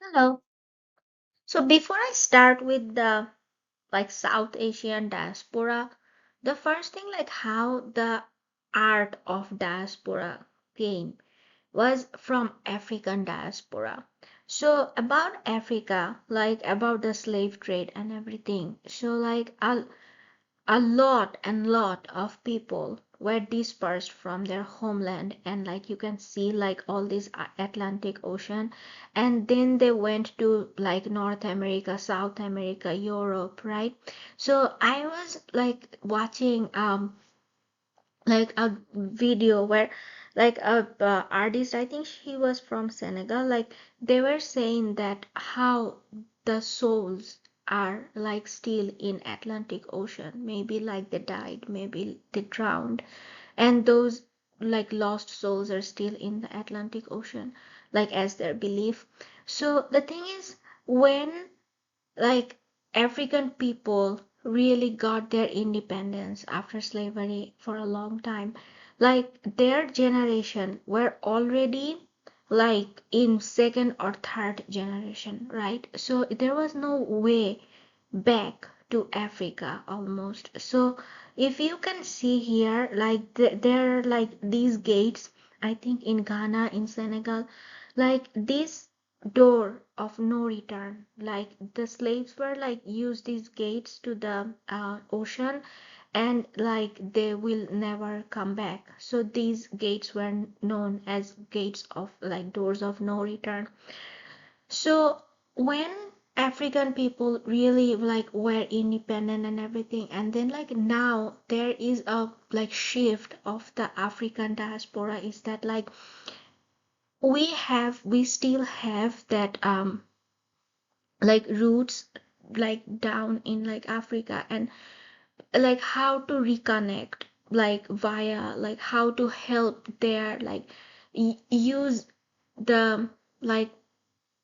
Hello. So before I start with the South Asian diaspora, the first thing how the art of diaspora came was from African diaspora. So about Africa, about the slave trade and everything. So a lot of people were dispersed from their homeland, and you can see all this Atlantic Ocean, and then they went to North America, South America, Europe, right? So I was watching a video where a artist, I think she was from Senegal, they were saying that how the souls are still in Atlantic Ocean, maybe they died, maybe they drowned, and those lost souls are still in the Atlantic Ocean, as their belief. So the thing is, when like African people really got their independence after slavery for a long time. Their generation were already in second or third generation, right? So there was no way back to Africa almost. So if you can see here, there are these gates, I think in Ghana, in Senegal, this door of no return. The slaves were use these gates to the ocean, and they will never come back. So these gates were known as gates of doors of no return. So when African people really were independent and everything, and then now there is a shift of the African diaspora, is that we still have that roots down in Africa, and how to reconnect via how to help their use the like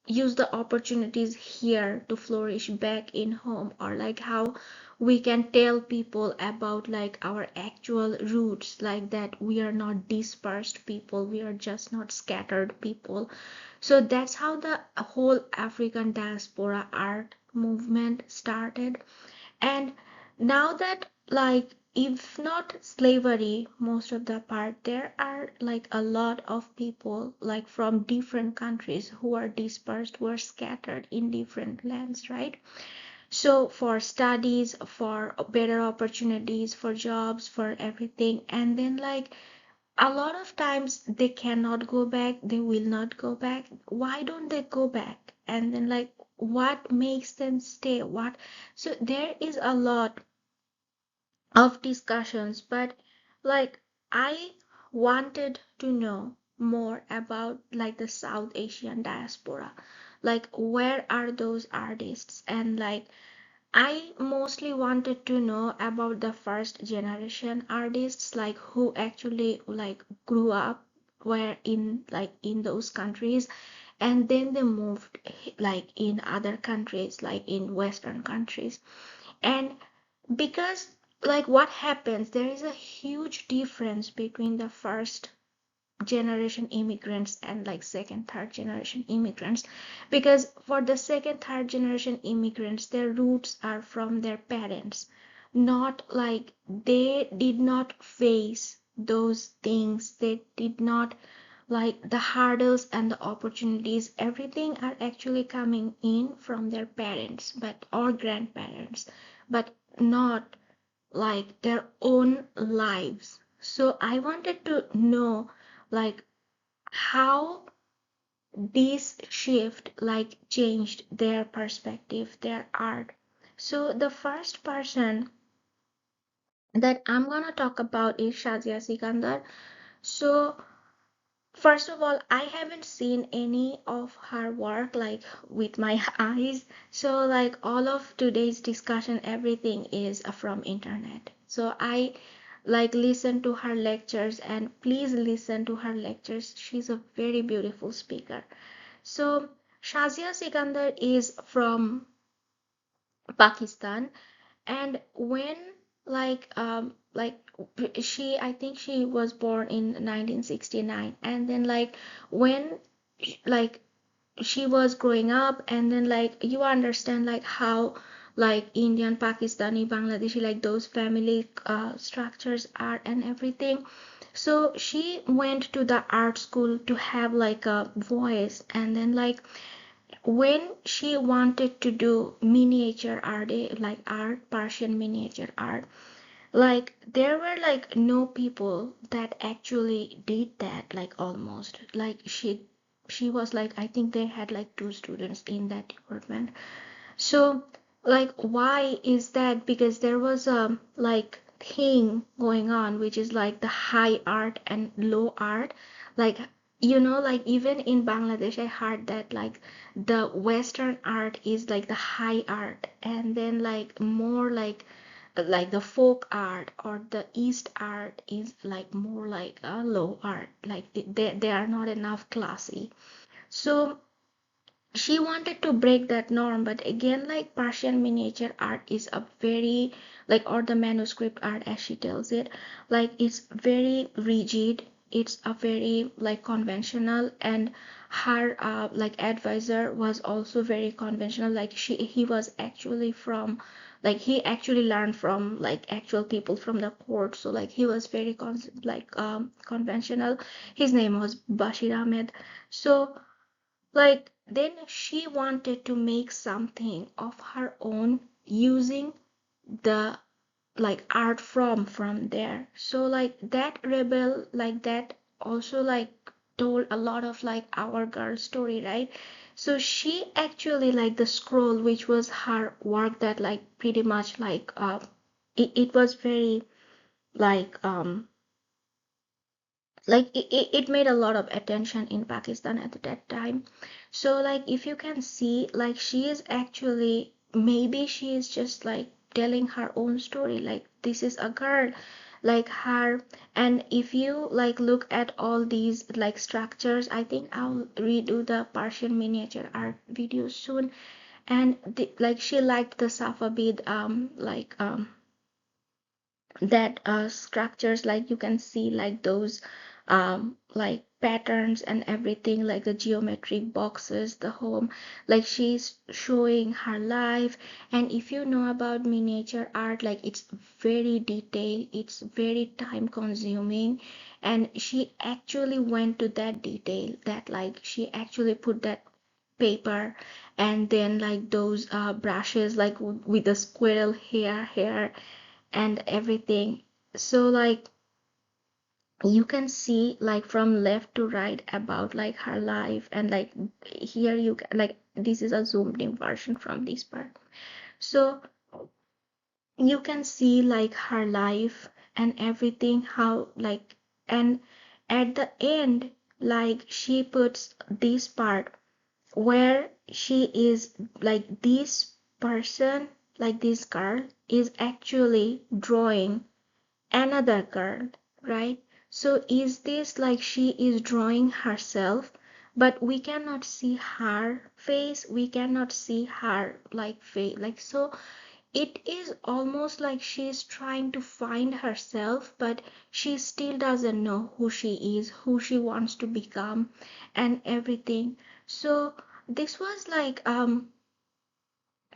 use the opportunities here to flourish back in home, or how we can tell people about our actual roots, that we are not dispersed people, we are just not scattered people. So that's how the whole African diaspora art movement started. And now that if not slavery, most of the part, there are a lot of people from different countries who are dispersed, who are scattered in different lands, right? So for studies, for better opportunities, for jobs, for everything. And then a lot of times they cannot go back, they will not go back. Why don't they go back? And then what makes them stay? What? So there is a lot of discussions, but like I wanted to know more about the South Asian diaspora. Where are those artists? And I mostly wanted to know about the first generation artists, who actually grew up were in in those countries, and then they moved in other countries, in Western countries. And because what happens, there is a huge difference between the first generation immigrants and second, third generation immigrants, because for the second, third generation immigrants, their roots are from their parents, not they did not face those things, they did not the hurdles and the opportunities, everything are actually coming in from their parents, but or grandparents, but not their own lives. So I wanted to know like how this shift changed their perspective, their art. So the first person that I'm gonna talk about is Shahzia Sikander. So first of all, I haven't seen any of her work with my eyes. So all of today's discussion, everything is from internet. So I listen to her lectures, and please listen to her lectures. She's a very beautiful speaker. So Shahzia Sikander is from Pakistan, and when like she, I think she was born in 1969, and then when like she was growing up, and then like you understand like how like Indian, Pakistani, Bangladeshi, like those family structures are and everything. So she went to the art school to have like a voice, and then like when she wanted to do miniature art, like art, Persian miniature art, like there were like no people that actually did that, like almost like she was like, I think they had like two students in that department. So like why is that? Because there was a like thing going on which is like the high art and low art. Like like even in Bangladesh I heard that like the Western art is like the high art, and then like more like the folk art or the East art is like more like a low art, like they are not enough classy. So she wanted to break that norm, but again like Persian miniature art is a very like, or the manuscript art as she tells it, like it's very rigid, it's a very like conventional, and her like advisor was also very conventional, like he was actually from like he actually learned from like actual people from the court, so like he was very conventional. His name was Bashir Ahmed. So like then she wanted to make something of her own using the like art from there. So like that rebel like that also like told a lot of like our girl story, right? So she actually like the scroll which was her work that like pretty much like it was very like it made a lot of attention in Pakistan at that time. So like if you can see like she is actually, maybe she is just like telling her own story, like this is a girl like her. And if you like look at all these like structures, I think I'll redo the Persian miniature art video soon. And like she liked the Safavid that structures, like you can see like those like patterns and everything, like the geometric boxes, the home, like she's showing her life. And if you know about miniature art, like it's very detailed, it's very time consuming, and she actually went to that detail that like she actually put that paper, and then like those brushes like with the squirrel hair and everything. So like you can see like from left to right about like her life, and like here you can like this is a zoomed in version from this part. So you can see like her life and everything, how like, and at the end like she puts this part where she is like this person, like this girl is actually drawing another girl, right? So is this like she is drawing herself, but we cannot see her face, we cannot see her like face, like so it is almost like she's trying to find herself, but she still doesn't know who she is, who she wants to become, and everything. So this was like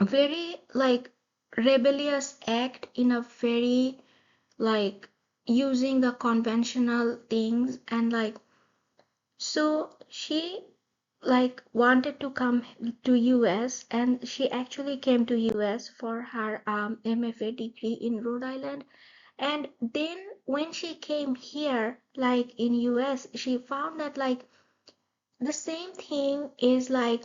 very like rebellious act in a very like using the conventional things, and like so she like wanted to come to US, and she actually came to US for her MFA degree in Rhode Island. And then when she came here like in US, she found that like the same thing is like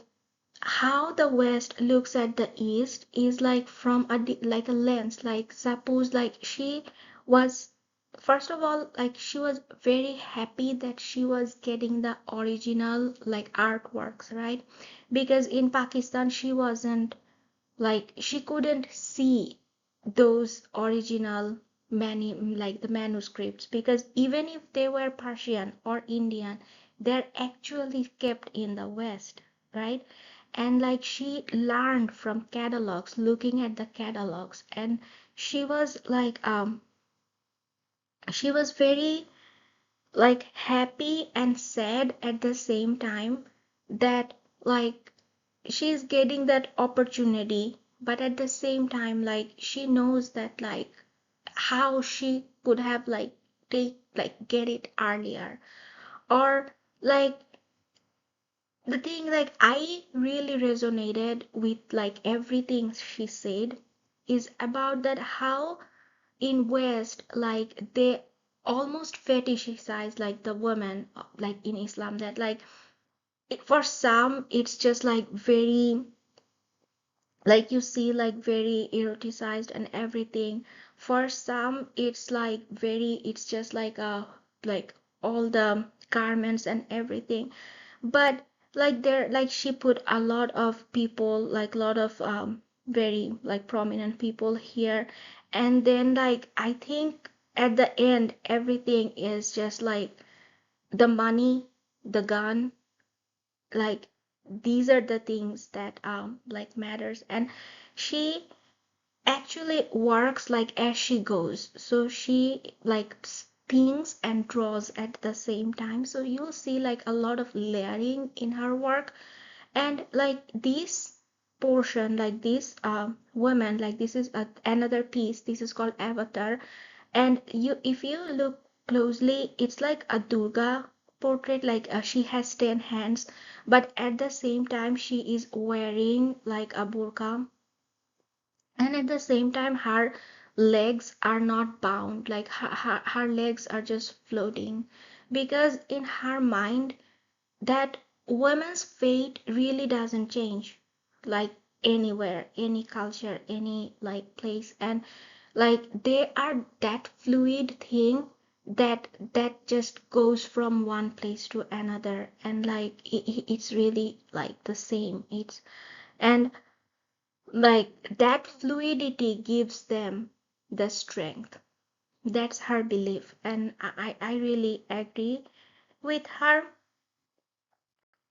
how the West looks at the East is like from a like a lens. Like suppose like she was, first of all, like she was very happy that she was getting the original like artworks, right? Because in Pakistan she wasn't like, she couldn't see those original many like the manuscripts, because even if they were Persian or Indian, they're actually kept in the West, right? And like she learned from catalogs, looking at the catalogs, and she was like she was very like happy and sad at the same time, that like she's getting that opportunity, but at the same time, like she knows that like how she could have like get it earlier, or like the thing like I really resonated with like everything she said is about that how in West like they almost fetishize like the woman like in Islam, that like for some it's just like very like you see like very eroticized and everything. For some it's like very, it's just like all the garments and everything. But like there, like she put a lot of people, like a lot of very like prominent people here, and then like I think at the end everything is just like the money, the gun, like these are the things that like matters. And she actually works like as she goes, so she like thinks and draws at the same time, so you'll see like a lot of layering in her work. And like this portion, like this woman, like this is another piece, this is called Avatar. And you, if you look closely, it's like a Durga portrait, like she has 10 hands, but at the same time she is wearing like a burqa, and at the same time her legs are not bound, like her legs are just floating, because in her mind that women's fate really doesn't change like anywhere, any culture, any like place. And like they are that fluid thing that just goes from one place to another, and like it's really like the same, it's, and like that fluidity gives them the strength. That's her belief, and I really agree with her.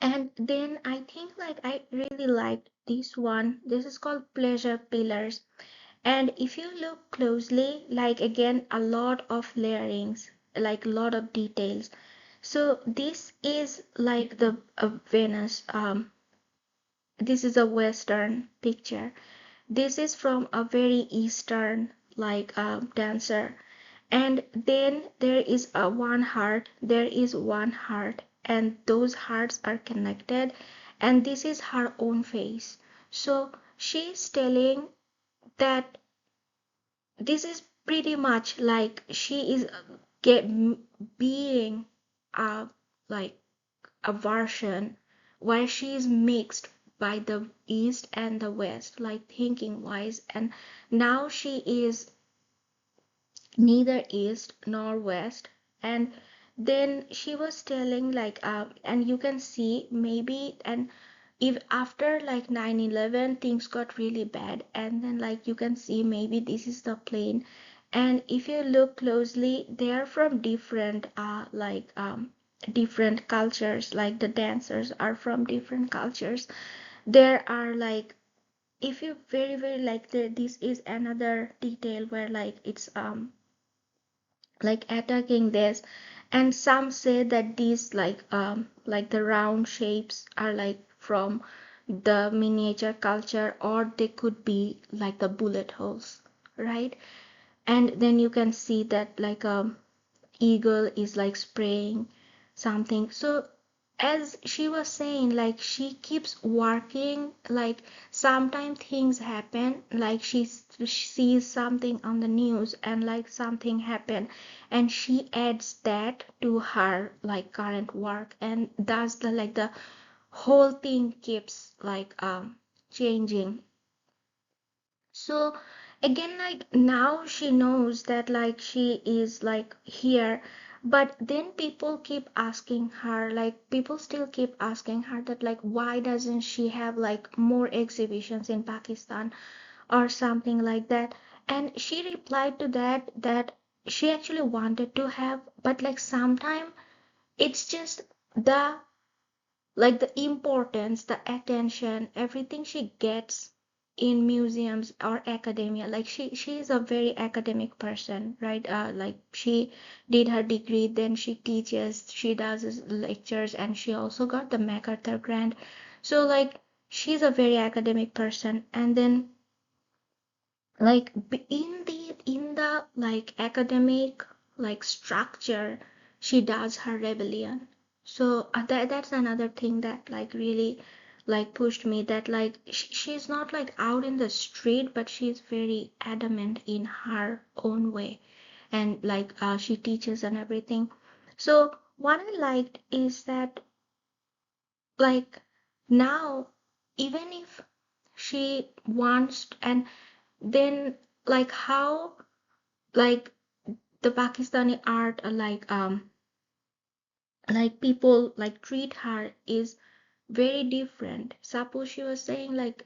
And then I think like I really liked this one. This is called Pleasure Pillars. And if you look closely, like again, a lot of layerings, like a lot of details. So this is like the Venus. This is a Western picture. This is from a very Eastern like dancer. And then there is a one heart, there is one heart, and those hearts are connected, and this is her own face. So she's telling that this is pretty much like she is get being a like a version where she is mixed by the East and the West, like thinking wise, and now she is neither east nor west. And then she was telling like and you can see maybe, and if after like 9/11 things got really bad, and then like you can see maybe this is the plane. And if you look closely, they are from different different cultures, like the dancers are from different cultures. There are like, if you very like this is another detail where like it's like attacking this. And some say that these like the round shapes are like from the miniature culture, or they could be like the bullet holes, right? And then you can see that like eagle is like spraying something. So as she was saying, like she keeps working, like sometimes things happen, like she sees something on the news and like something happened, and she adds that to her like current work, and thus the like the whole thing keeps like changing. So again, like now she knows that like she is like here, but then people keep asking her, like people still keep asking her that like why doesn't she have like more exhibitions in Pakistan or something like that. And she replied to that she actually wanted to have, but like sometime it's just the like the importance, the attention, everything she gets in museums or academia. Like she is a very academic person, right? Like she did her degree, then she teaches, she does lectures, and she also got the MacArthur grant. So like she's a very academic person, and then like in the like academic like structure, she does her rebellion. So that's another thing that like really like pushed me, that like she's not like out in the street, but she's very adamant in her own way, and like she teaches and everything. So what I liked is that like now, even if she wants, and then like how like the Pakistani art like people like treat her is very different. Suppose she was saying like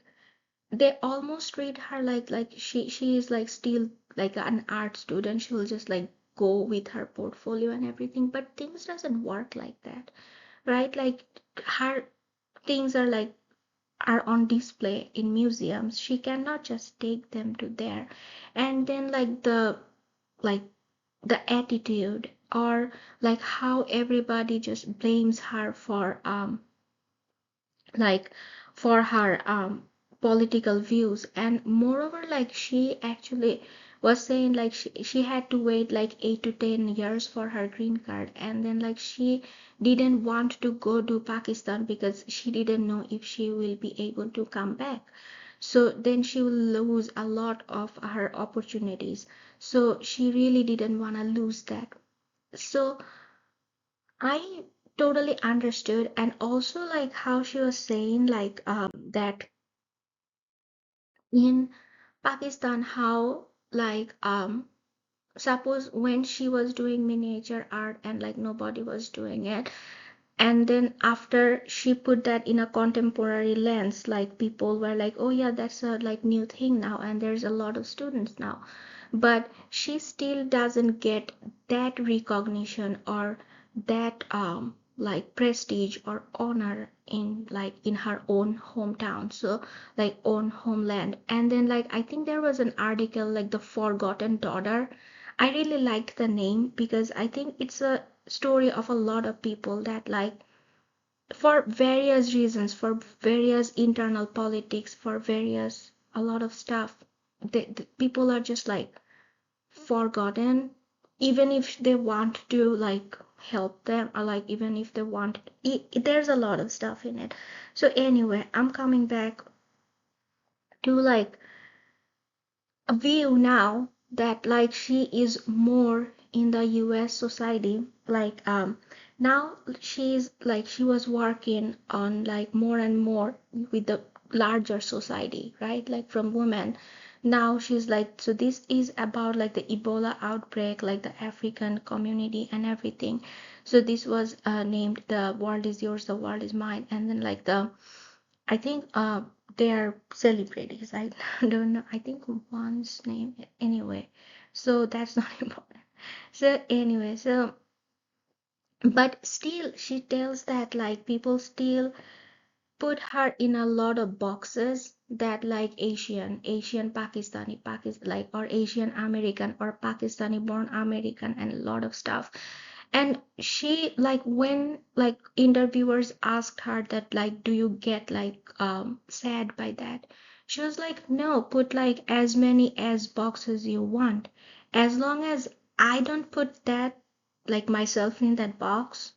they almost treat her like she is like still like an art student. She will just like go with her portfolio and everything, but things doesn't work like that, right? Like her things are on display in museums. She cannot just take them to there. And then like the attitude, or like how everybody just blames her like for her political views. And moreover, like she actually was saying like she had to wait like 8 to 10 years for her green card, and then like she didn't want to go to Pakistan because she didn't know if she will be able to come back, so then she will lose a lot of her opportunities. So she really didn't want to lose that. So I totally understood. And also like how she was saying like that in Pakistan, how like suppose when she was doing miniature art and like nobody was doing it, and then after she put that in a contemporary lens, like people were like, oh yeah, that's a like new thing now, and there's a lot of students now, but she still doesn't get that recognition or that like prestige or honor in like in her own hometown, so like own homeland. And then like I think there was an article like the forgotten daughter. I really liked the name because I think it's a story of a lot of people that like for various reasons, for various internal politics, for various a lot of stuff, the people are just like forgotten, even if they want to like help them, or like even if they want there's a lot of stuff in it. So anyway, I'm coming back to like a view now that like she is more in the US society, like now she's like she was working on like more and more with the larger society, right? Like from women. Now she's like, so this is about like the Ebola outbreak, like the African community and everything. So this was named The World Is Yours, the World Is Mine. And then like I think they are celebrities. I don't know. I think one's name anyway. So that's not important. So anyway, so but still she tells that like people still put her in a lot of boxes, that like Asian Pakistani, like or Asian American or Pakistani born American and a lot of stuff. And she like when like interviewers asked her that like do you get like sad by that, she was like no, put like as many as boxes you want, as long as I don't put that like myself in that box,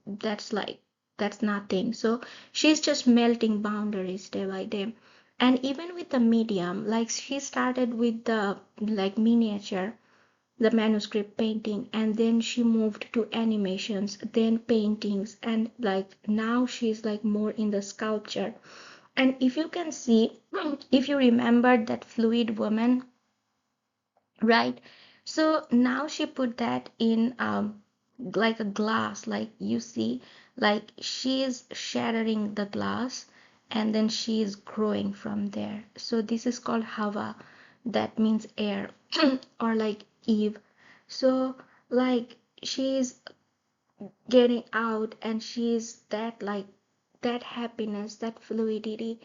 that's like that's nothing. So she's just melting boundaries day by day. And even with the medium, like she started with the like miniature, the manuscript painting, and then she moved to animations, then paintings, and like now she's like more in the sculpture. And if you can see, if you remember that fluid woman, right? So now she put that in like a glass, like you see, like she's shattering the glass and then she's growing from there. So this is called Hava, that means air, or like Eve. So like she's getting out and she's that like that happiness, that fluidity.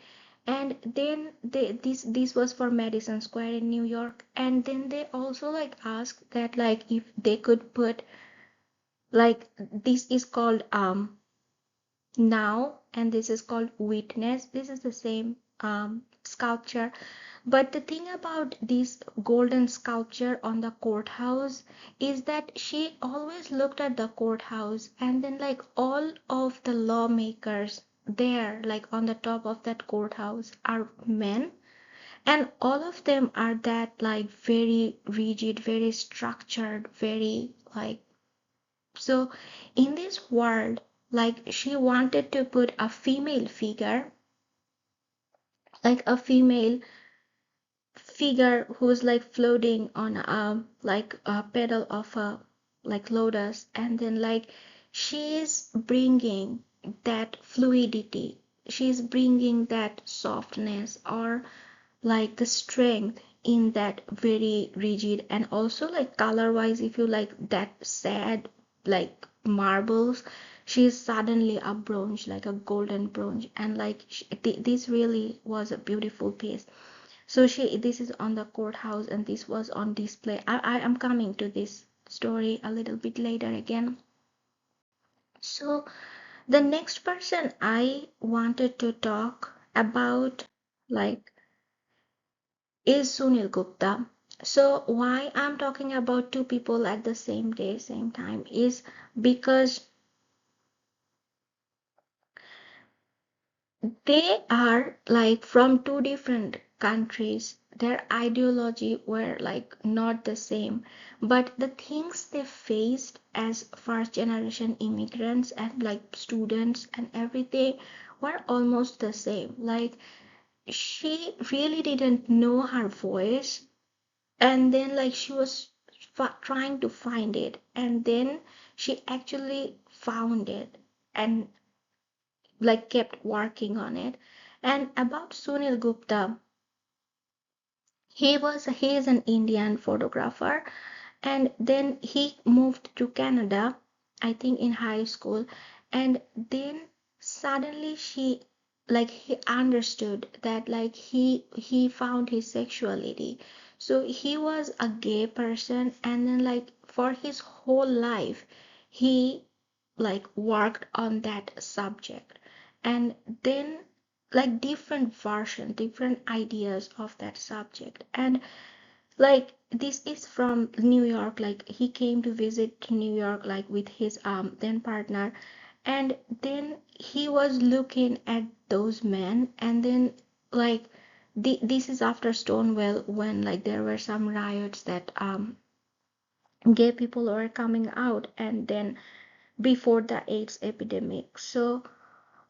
And then this was for Madison Square in New York. And then they also like asked that like if they could put like this is called now, and this is called Witness. This is the same sculpture. But the thing about this golden sculpture on the courthouse is that she always looked at the courthouse, and then like all of the lawmakers there, like on the top of that courthouse, are men, and all of them are that like very rigid, very structured, very like, so in this world, like she wanted to put a female figure, like a female figure who's like floating on like a petal of a like lotus, and then like she's bringing that fluidity, she's bringing that softness, or like the strength in that very rigid, and also like color wise, if you like that sad like marbles, she's suddenly a bronze, like a golden bronze, and like this really was a beautiful piece. So this is on the courthouse, and this was on display. I am coming to this story a little bit later again. So the next person I wanted to talk about like is Sunil Gupta. So why I'm talking about two people at the same day, same time is because they are like from two different countries. Their ideology were like not the same, but the things they faced as first generation immigrants and like students and everything were almost the same. Like she really didn't know her voice, and then like she was trying to find it, and then she actually found it and like kept working on it. And about Sunil Gupta, he is an Indian photographer, and then he moved to Canada, I think in high school, and then suddenly he understood that like he found his sexuality. So he was a gay person, and then like for his whole life he like worked on that subject, and then like different version, different ideas of that subject. And like this is from New York, like he came to visit New York like with his then partner, and then he was looking at those men, and then like this is after Stonewall, when like there were some riots that gay people were coming out, and then before the AIDS epidemic. So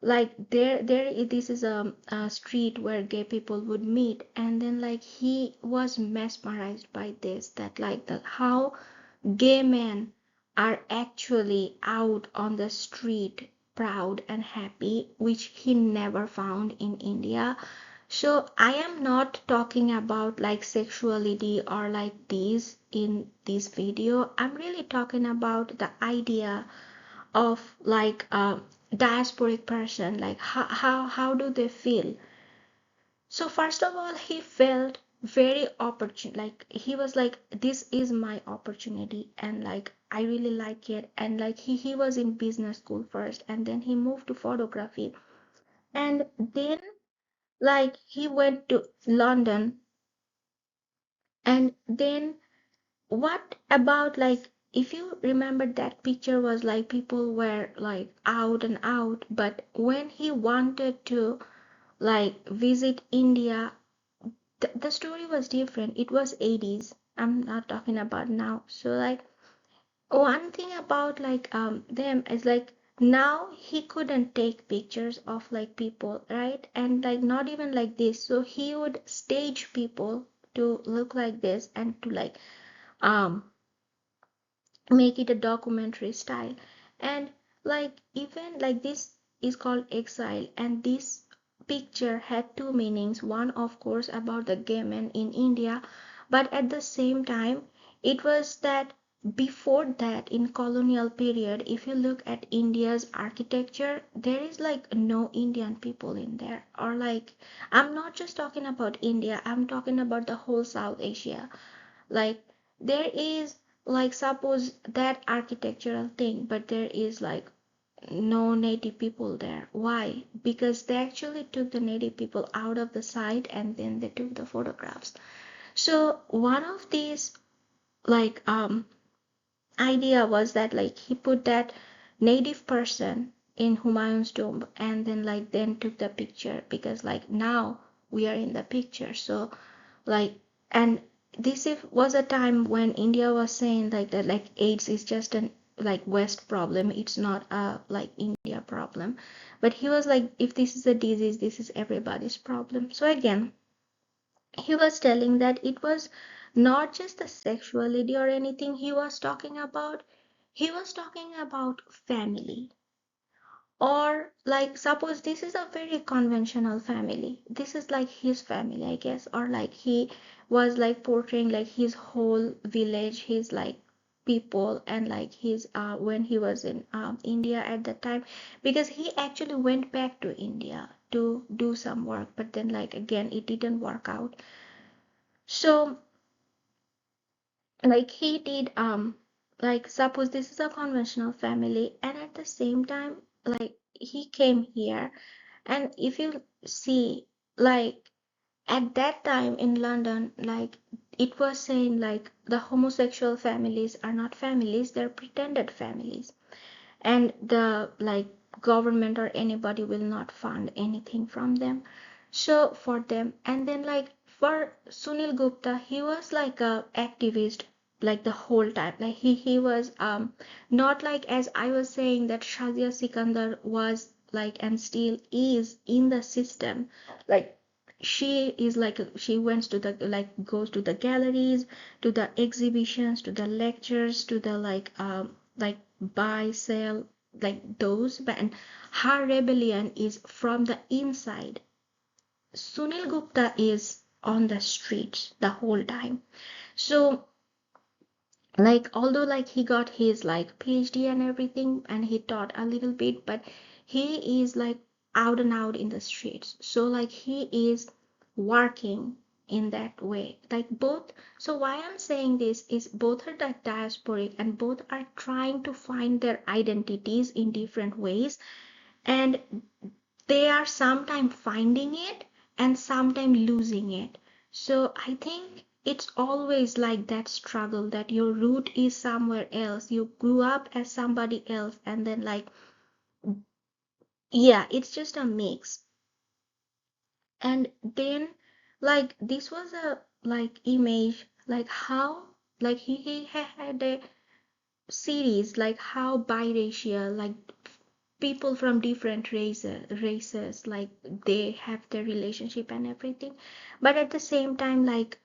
like this is a street where gay people would meet, and then like he was mesmerized by this, that like the how gay men are actually out on the street proud and happy, which he never found in India. So I am not talking about like sexuality or like this in this video. I'm really talking about the idea of like a diasporic person, like how do they feel. So first of all, he felt very opportune, like he was like, this is my opportunity, and like I really like it. And like he was in business school first, and then he moved to photography, and then like he went to London. And then what about like, if you remember, that picture was like people were like out and out, but when he wanted to like visit India, the story was different. It was 80s. I'm not talking about now. So like one thing about like them is like now he couldn't take pictures of like people, right? And like not even like this. So he would stage people to look like this, and to like um make it a documentary style. And like even like this is called exile, and this picture had two meanings. One of course about the gay men in India, but at the same time it was that before that, in colonial period, if you look at India's architecture, there is like no Indian people in there. Or like, I'm not just talking about India, I'm talking about the whole South Asia. Like there is like, suppose that architectural thing, but there is like no native people there. Why? Because they actually took the native people out of the site and then they took the photographs. So one of these like idea was that like he put that native person in Humayun's tomb and then like then took the picture because like now we are in the picture. So like and this was a time when India was saying like that like AIDS is just an like West problem, it's not a like India problem. But he was like, if this is a disease, this is everybody's problem. So again, he was telling that it was not just the sexuality or anything he was talking about. He was talking about family. Or like suppose this is a very conventional family. This is like his family, I guess. Or like he was like portraying like his whole village, his like people and like his when he was in India at the time, because he actually went back to India to do some work, but then like again it didn't work out. So like he did like suppose this is a conventional family and at the same time like he came here, and if you see like at that time in London like it was saying like the homosexual families are not families, they're pretended families, and the like government or anybody will not fund anything from them, so for them. And then like for Sunil Gupta, he was like a activist like the whole time, like he was not like as I was saying that Shahzia Sikander was like and still is in the system, like she is like she went to the like goes to the galleries, to the exhibitions, to the lectures, to the like buy sell like those, but and her rebellion is from the inside. Sunil Gupta is on the streets the whole time. So like although like he got his like PhD and everything and he taught a little bit, but he is like out and out in the streets. So like he is working in that way. Like both, so why I'm saying this is both are like diasporic and both are trying to find their identities in different ways, and they are sometimes finding it and sometimes losing it. So I think it's always like that struggle that your root is somewhere else. You grew up as somebody else, and then like, yeah, it's just a mix. And then like this was a like image, like how like he had a series like how biracial like people from different races like they have their relationship and everything, but at the same time like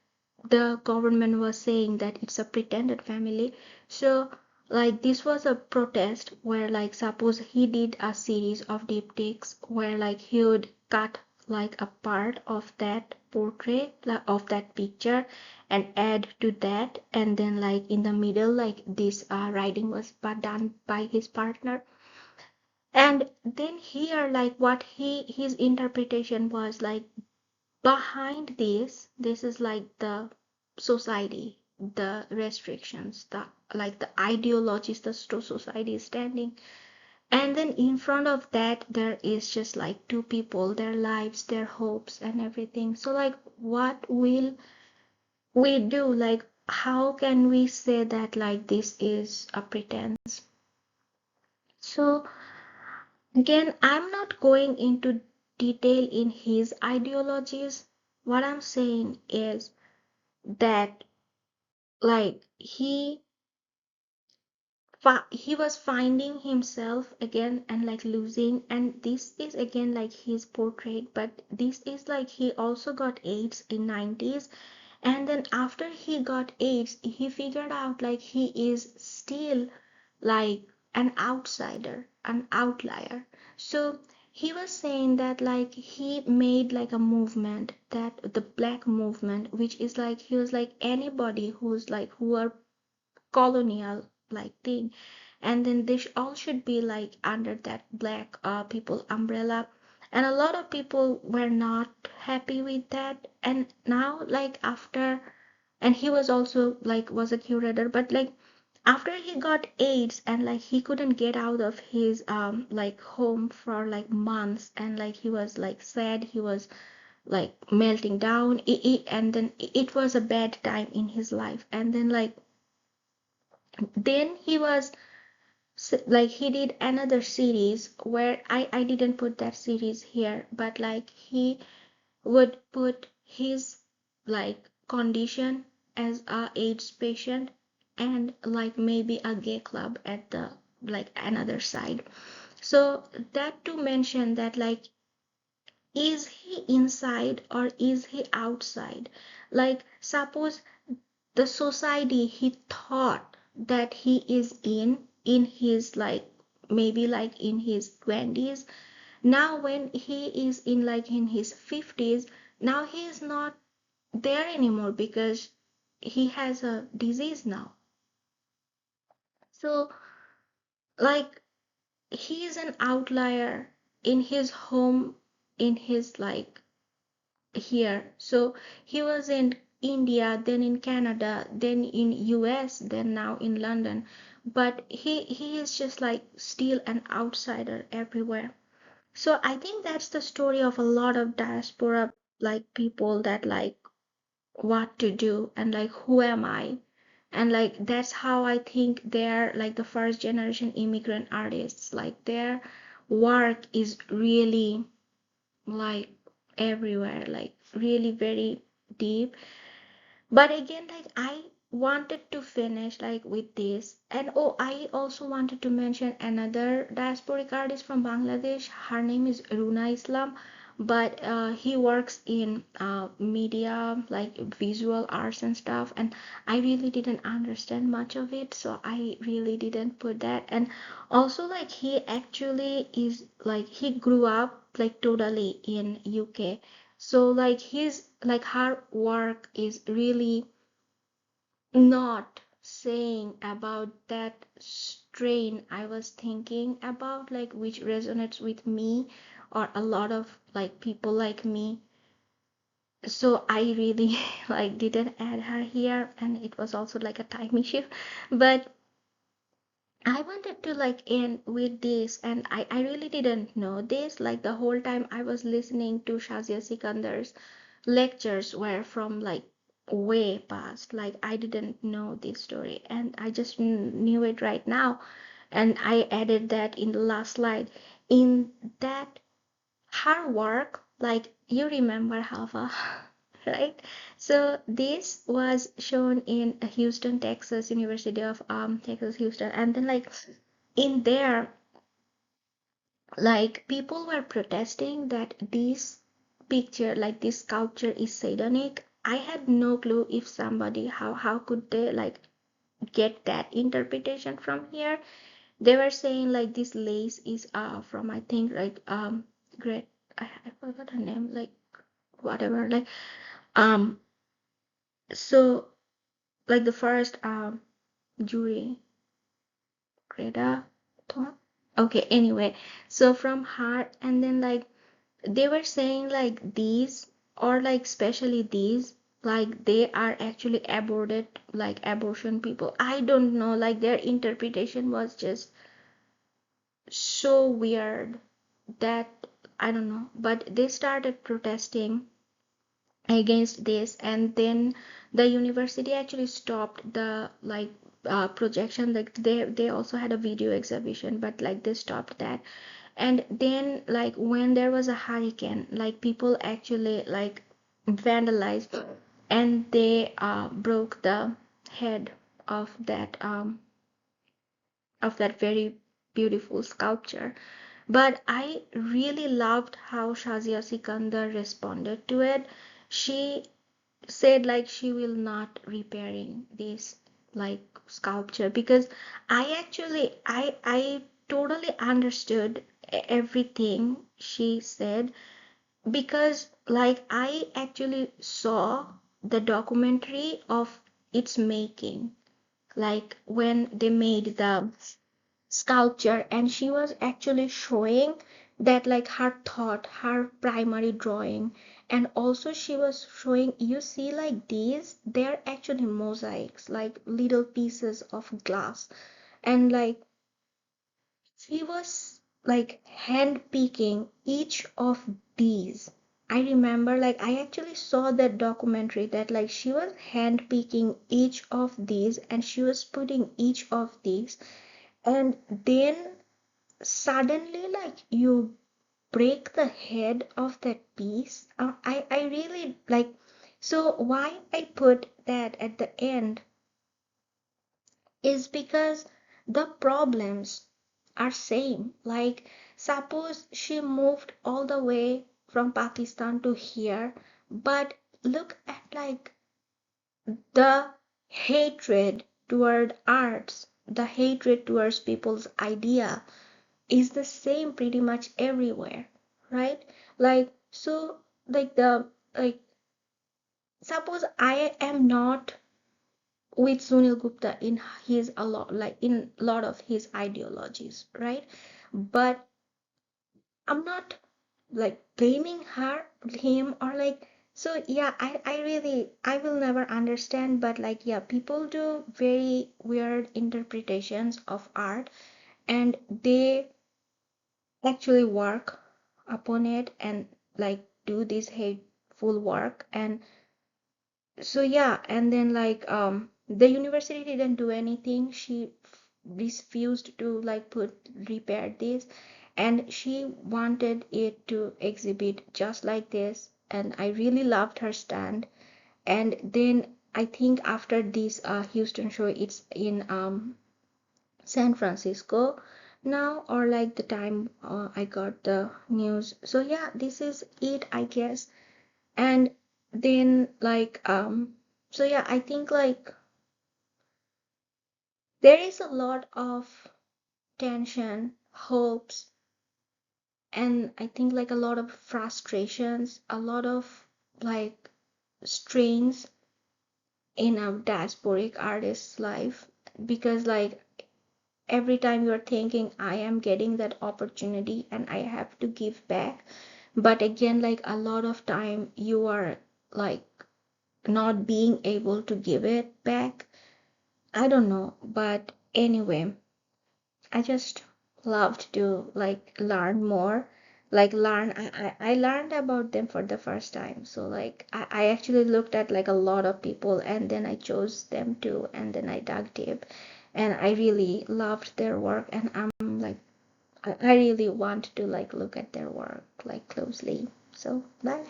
the government was saying that it's a pretended family. So like this was a protest where like suppose he did a series of diptychs where like he would cut like a part of that portrait like, of that picture and add to that, and then like in the middle like this writing was done by his partner. And then here like what his interpretation was like behind this is like the society, the restrictions, the like the ideologies the society is standing, and then in front of that there is just like two people, their lives, their hopes and everything. So like what will we do, like how can we say that like this is a pretense? So again, I'm not going into detail in his ideologies. What I'm saying is that like he was finding himself again and like losing, and this is again like his portrait, but this is like he also got AIDS in 90s, and then after he got AIDS he figured out like he is still like an outsider, an outlier. So he was saying that like he made like a movement, that the black movement, which is like he was like anybody who's like who are colonial like thing, and then they all should be like under that black people umbrella, and a lot of people were not happy with that. And now like after, and he was also like was a curator, but like after he got AIDS and like he couldn't get out of his like home for like months, and like he was like sad, he was like melting down, and then it was a bad time in his life. And then like then he was like he did another series where I didn't put that series here, but like he would put his like condition as a AIDS patient, and like maybe a gay club at the like another side. So that to mention that like, is he inside or is he outside? Like suppose the society he thought that he is in his like maybe like in his 20s, now when he is in like in his 50s, now he is not there anymore because he has a disease now. So like he is an outlier in his home, in his like here. So he was in India, then in Canada, then in US, then now in London. But he is just like still an outsider everywhere. So I think that's the story of a lot of diaspora like people that like what to do and like who am I? And like that's how I think they're like the first generation immigrant artists. Like their work is really like everywhere, like really very deep. But again, like I wanted to finish like with this. And oh, I also wanted to mention another diasporic artist from Bangladesh. Her name is Runa Islam, but he works in media, like visual arts and stuff. And I really didn't understand much of it, so I really didn't put that. And also, like he actually is like he grew up like totally in UK, so like his like her work is really not saying about that strain I was thinking about, like which resonates with me or a lot of like people like me. So I really like didn't add her here, and it was also like a time issue. But I wanted to like end with this, and I really didn't know this. Like the whole time I was listening to Shahzia Sikander's lectures were from like way past. Like I didn't know this story, and I just knew it right now. And I added that in the last slide. In that her work, like you remember Hava, right? So this was shown in Houston, Texas, University of Texas, Houston, and then like in there, like people were protesting that this picture, like this sculpture, is satanic. I had no clue if somebody how could they like get that interpretation from here. They were saying like this lace is from I think like great I forgot her name, like whatever, like um so like the first jury Greta Thorne. Okay, anyway, so from her, and then like they were saying like these or like especially these, like they are actually aborted, like abortion people. I don't know, like their interpretation was just so weird that I don't know, but they started protesting against this, and then the university actually stopped the like projection. Like they also had a video exhibition, but like they stopped that. And then like when there was a hurricane, like people actually like vandalized, and they broke the head of that very beautiful sculpture. But I really loved how Shazia Sikandar responded to it. She said like she will not repairing this like sculpture, because I totally understood everything she said, because like I actually saw the documentary of its making, like when they made the sculpture, and she was actually showing that like her thought, her primary drawing, And also she was showing, you see, like these, they're actually mosaics, like little pieces of glass. And like she was like hand picking each of these. I remember, like, I actually saw that documentary that like she was hand picking each of these and she was putting each of these, and then suddenly, like, you break the head of that piece. I really like, so why I put that at the end is because the problems are same. Like, suppose she moved all the way from Pakistan to here, but look at like the hatred toward arts, the hatred towards people's idea is the same pretty much everywhere, right? Like, so, like the, like, suppose I am not with Sunil Gupta in his a lot, like in a lot of his ideologies, right? But I'm not like blaming her, him, or like, so yeah, I really, I will never understand, but like, yeah, people do very weird interpretations of art, and they actually work upon it and like do this hateful work. And so yeah, and then like the university didn't do anything. She refused to like put repair this, and she wanted it to exhibit just like this, and I really loved her stand. And then I think after this Houston show, it's in San Francisco now, or like the time I got the news. So yeah, this is it, I guess. And then like so yeah, I think like there is a lot of tension, hopes, and I think like a lot of frustrations, a lot of like strains in a diasporic artist's life, because like every time you're thinking I am getting that opportunity and I have to give back, but again like a lot of time you are like not being able to give it back. I don't know, but anyway, I just loved to like learn more, like learn. I learned about them for the first time. So like I actually looked at like a lot of people and then I chose them too, and then I dug deep, and I really loved their work, and I'm like I really want to like look at their work like closely. So bye.